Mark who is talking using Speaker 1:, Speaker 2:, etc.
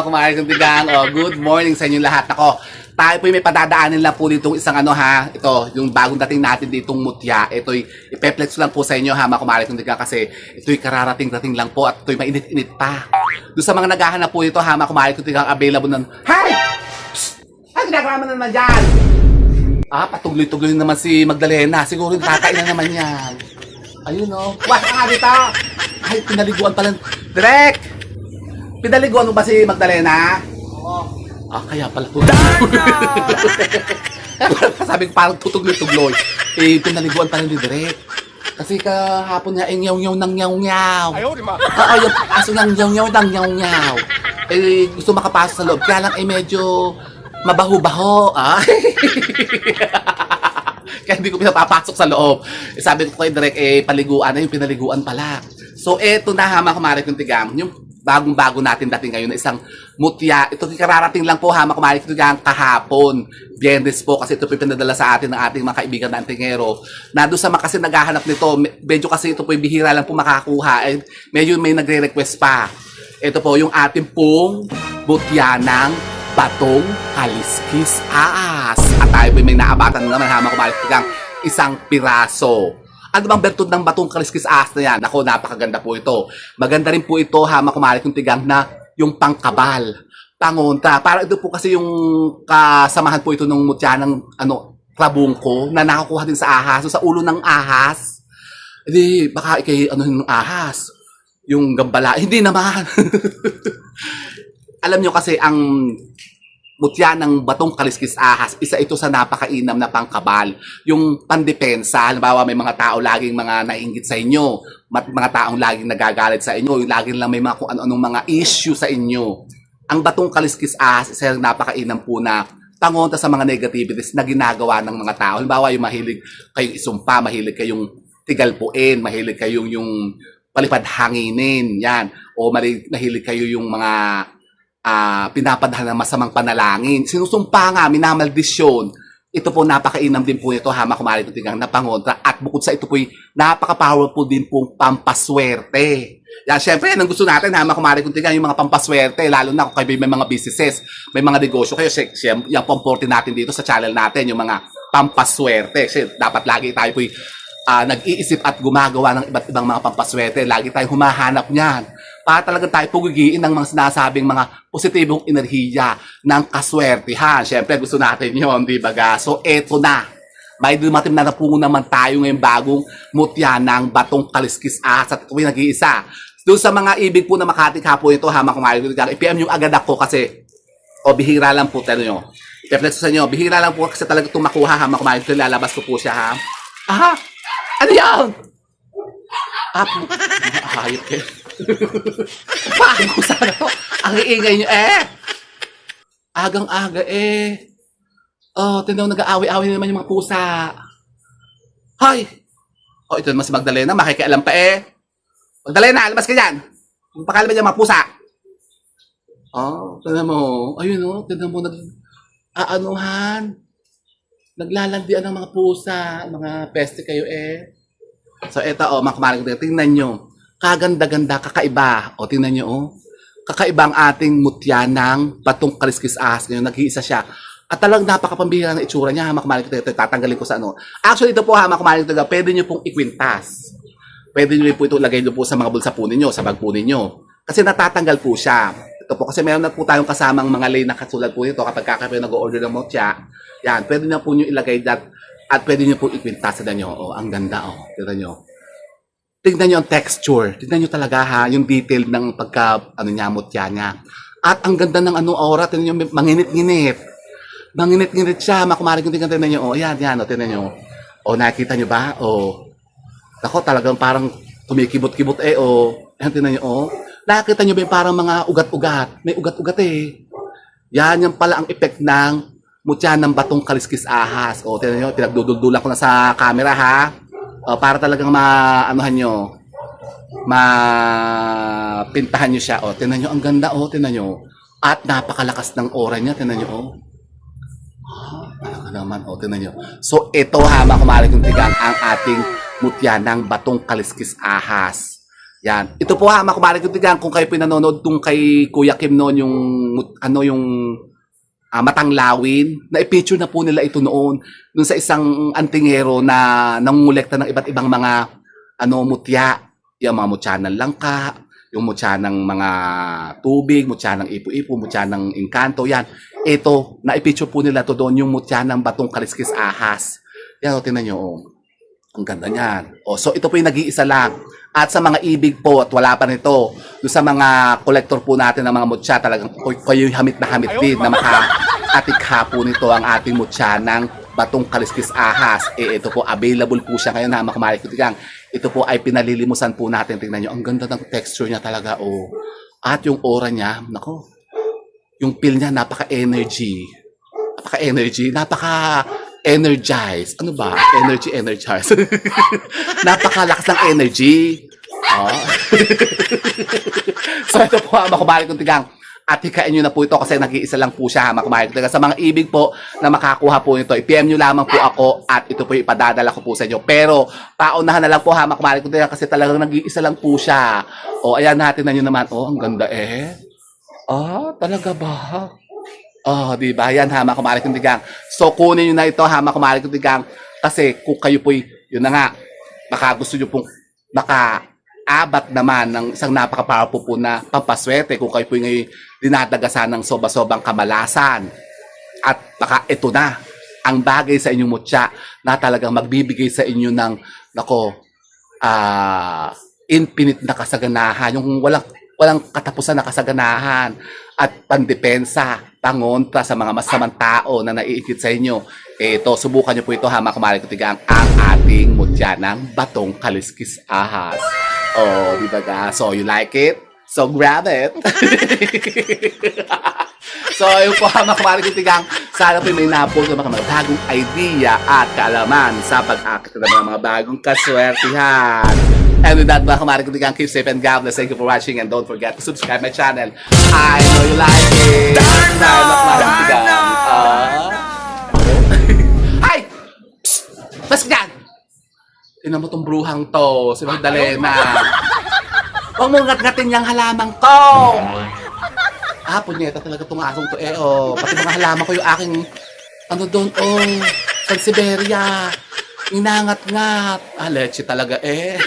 Speaker 1: mga kumari kong tigang. Good morning sa inyong lahat. Ako, tayo po may padadaanin lang po ditong isang ito, yung bagong dating natin ditong mutya. Ito'y ipeplex lang po sa inyo mga kumari kong tigang kasi ito'y kararating-dating lang po at ito'y mainit-init pa. Doon sa mga naghahanap po ito mga kumari kong tigang, available na. Hay! Ay, ginagawa mo naman dyan! Patuloy-tuloy naman si Magdalena. Siguro kakain na naman yan. Ayun Wala ka nga dito! Ay, pinaliguan pala. Direk! Pinaliguan mo ba si Magdalena? Oo. Kaya pala po. Sabi ko parang tutugloy-tugloy. Pinaliguan pala ni Direk. Kasi kahapon niya, nyaw-nyaw ng nyaw-nyaw. Ayaw, di ba? Yung aso ng nyaw-nyaw ng nyaw-nyaw. Gusto makapasok sa loob. Kaya lang, medyo mabaho-baho. Kaya hindi ko pinapapasok sa loob. Sabi ko kay Direk, paliguan na yung pinaliguan pala. So, eto na mga kumari kong tigam. Yung bagong-bago natin dating ngayon na isang mutya. Ito kararating lang po mga kumari kong tigam kahapon. Biyernes po kasi ito po pinadala sa atin ng ating mga kaibigan na antingero. Na doon sa kasi naghahanap nito, medyo kasi ito po bihira lang po makakuha. Medyo may nagre-request pa. Ito po yung ating pong mutya ng batong kaliskis aas. At tayo po may naabatan na naman mga kumari kong tigam isang piraso. Ano bang bertud ng batong kaliskis aas na yan? Ako, napakaganda po ito. Maganda rin po ito, kumari kong tigang na yung pangkabal, pangontra. Para ito po kasi yung kasamahan po ito ng mutya ng trabungko na nakakuha din sa ahas. So, sa ulo ng ahas, baka yung ahas, yung gambala. Hindi naman. Alam nyo kasi ang mutya ng batong kaliskis ahas, isa ito sa napakainam na pangkabal. Yung pandepensa, halimbawa may mga tao laging mga naiinggit sa inyo, mga taong laging nagagalit sa inyo, yung laging lang may mga kung ano-anong mga issue sa inyo. Ang batong kaliskis ahas, isa yung napakainam po na pangontra sa mga negativities na ginagawa ng mga tao. Halimbawa yung mahilig kayong isumpa, mahilig kayong tigalpuin, mahilig kayong yung palipad hanginin, yan. O mahilig kayo yung mga pinapadala ng masamang panalangin. Sinusumpa nga, minamaldisyon. Ito po, napakainam din po ito, kumari kong tigang na pangontra. At bukod sa ito po, napaka-powerful din pong pampaswerte. Yan, syempre, yan ang gusto natin, kumari kong tigang, yung mga pampaswerte, lalo na kung kayo may mga businesses, may mga negosyo kayo, yung pamporte natin dito sa channel natin, yung mga pampaswerte. Kasi dapat lagi tayo po nag-iisip at gumagawa ng iba't ibang mga pampaswerte. Lagi tayong humahanap niyan. Para talaga tayo pugigiin ng mga sinasabing mga positibong enerhiya ng kaswertihan. Siyempre, gusto natin yun, di ba ga? So, eto na. May dumating na po naman tayo ngayong bagong mutya ng batong kaliskis ahas at ito yung nag-iisa. Doon sa mga ibig po na Makati hapon ito, kumari i-PM yung agad ako kasi, bihira lang po, tayo nyo. I-flex sa inyo, bihira lang po kasi talaga itong makuha, kumari ito, lalabas ko po siya, Ano yan? Hayop kayo. Bakit ko sana to? Ang iingay nyo Agang-aga tindaw nag-aaway-aaway naman yung mga pusa. Hay! Ito naman si Magdalena, makikialam pa Magdalena, labas ka dyan! Yung pakalaman niya mga pusa. Tignan mo. Ayun tignan mo naglalandian ng mga pusa, mga peste kayo So eto mga kumari ko, tingnan nyo. Kaganda-ganda, kakaiba. Tingnan nyo kakaiba ang ating mutya ng batong kaliskis ahas. Ngayon, nag-iisa siya. At talagang napakapambihira ng itsura niya, mga kumari ko. Ito, tatanggalin ko sa Actually, ito po mga kumari ko, pwede nyo pong ikwintas. Pwede nyo po ito lagay nyo po sa mga bulsa po ninyo, sa bag po ninyo. Kasi natatanggal po siya. Ito po, kasi meron na po tayong kasamang mga lane na katulad po nito kapag kayo nag-order ng mutya. Yan, pwede na po nyo ilagay that at pwede nyo po ikwintas. Tignan nyo, ang ganda, tignan nyo. Tignan nyo ang texture. Tignan nyo talaga yung detail ng mutya niya. At ang ganda ng aura, tignan nyo, manginit-nginit. Manginit-nginit siya, makumari kung tignan nyo, yan, tignan nyo. Nakikita nyo ba? Ako, talagang parang kumikibot-kibot yan, tignan nyo, nakikita nyo ba yung parang mga ugat-ugat? May ugat-ugat Yan pala ang effect ng mutya ng batong kaliskis ahas. Tignan nyo, pinagduduldulan ko na sa camera para talagang mapintahan nyo siya. Tignan nyo, ang ganda tignan nyo. At napakalakas ng aura niya, tignan nyo naman, tignan nyo. So ito mga kumari kong tigang ang ating mutya ng batong kaliskis ahas. Yan. Ito po ha, mga kumare ko tigang, kung kayo pinanonood tung kay Kuya Kim noon, yung, yung Matanglawin, na i-picture na po nila ito noon dun sa isang antingero na nangungulekta ng iba't ibang mga mutya. Yung mga mutya ng langka, yung mutya ng mga tubig, mutya ng ipo-ipo, mutya ng engkanto, yan. Ito, na-picture po nila to doon, yung mutya ng batong kaliskis ahas. Yan, o, tingnan nyo, o. Ang ganda niyan. O, so ito po yung nag-iisa lang. At sa mga ibig po, at wala pa nito, doon sa mga collector po natin ng mga mutya, talagang kayo hamit na hamit din na maka-atikha po nito ang ating mutya ng batong kaliskis ahas. Ito po, available po siya ngayon na makumari ko tigang. Ito po ay pinalilimusan po natin. Tingnan nyo, ang ganda ng texture niya talaga. O. At yung aura niya, nako, yung feel niya, napaka-energy. Napaka-energy, napaka-energize. Ano ba? Energy, energize. Napakalakas ng energy. Oh. So ito po, makumari kong tigang. At hikain nyo na po ito kasi nag-iisa lang po siya, makumari kong tigang. Sa mga ibig po na makakuha po nito, i-PM nyo lamang po ako at ito po ipadadala ko po sa inyo. Pero paunahan na lang po ha, makumari kong tigang, kasi talagang nag-iisa lang po siya. O ayan, natin na nyo naman. Oh, ang ganda eh. Ah, talaga ba? Oh, di ba? Yan ha, makumari kong tigang. So, kunin nyo na ito ha, makumari kong tigang. Kasi kung kayo po'y, yun na nga, baka gusto nyo pong maka-abat naman ng isang napaka-powerful po na pampaswerte kung kayo po'y ngayon dinadagasan ng soba-sobang kamalasan. At baka ito na, ang bagay sa inyong mutya na talagang magbibigay sa inyo ng, infinite na kasaganahan. Yung walang katapusan na kasaganahan at pandepensa, pangontra sa mga masamang tao na naiikit sa inyo. Ito, subukan nyo po ito ha, mga kumari ko tigang, ang ating mutya ng batong kaliskis ahas. Oh, di ba ga? So, you like it? So, grab it. So, yun po ha, mga kumari ko tigang, sana po may napos ng mga bagong idea at kaalaman sa pag-akit ng mga bagong kaswertihan. And with that, mga kumari ko tigang, keep safe and God bless. Thank you for watching and don't forget to subscribe my channel. I know you like it. Darno! Ay! Psst! Mas yan! Tinan mo tong bruhang to, si Magdalena. Huwag mong gat-gatin yung halamang to! Ah, punyeta talaga itong asong to eh, oh. Pati mga halaman ko yung aking, doon, San Siberia. Inangat-ngat. Ah, leche talaga eh.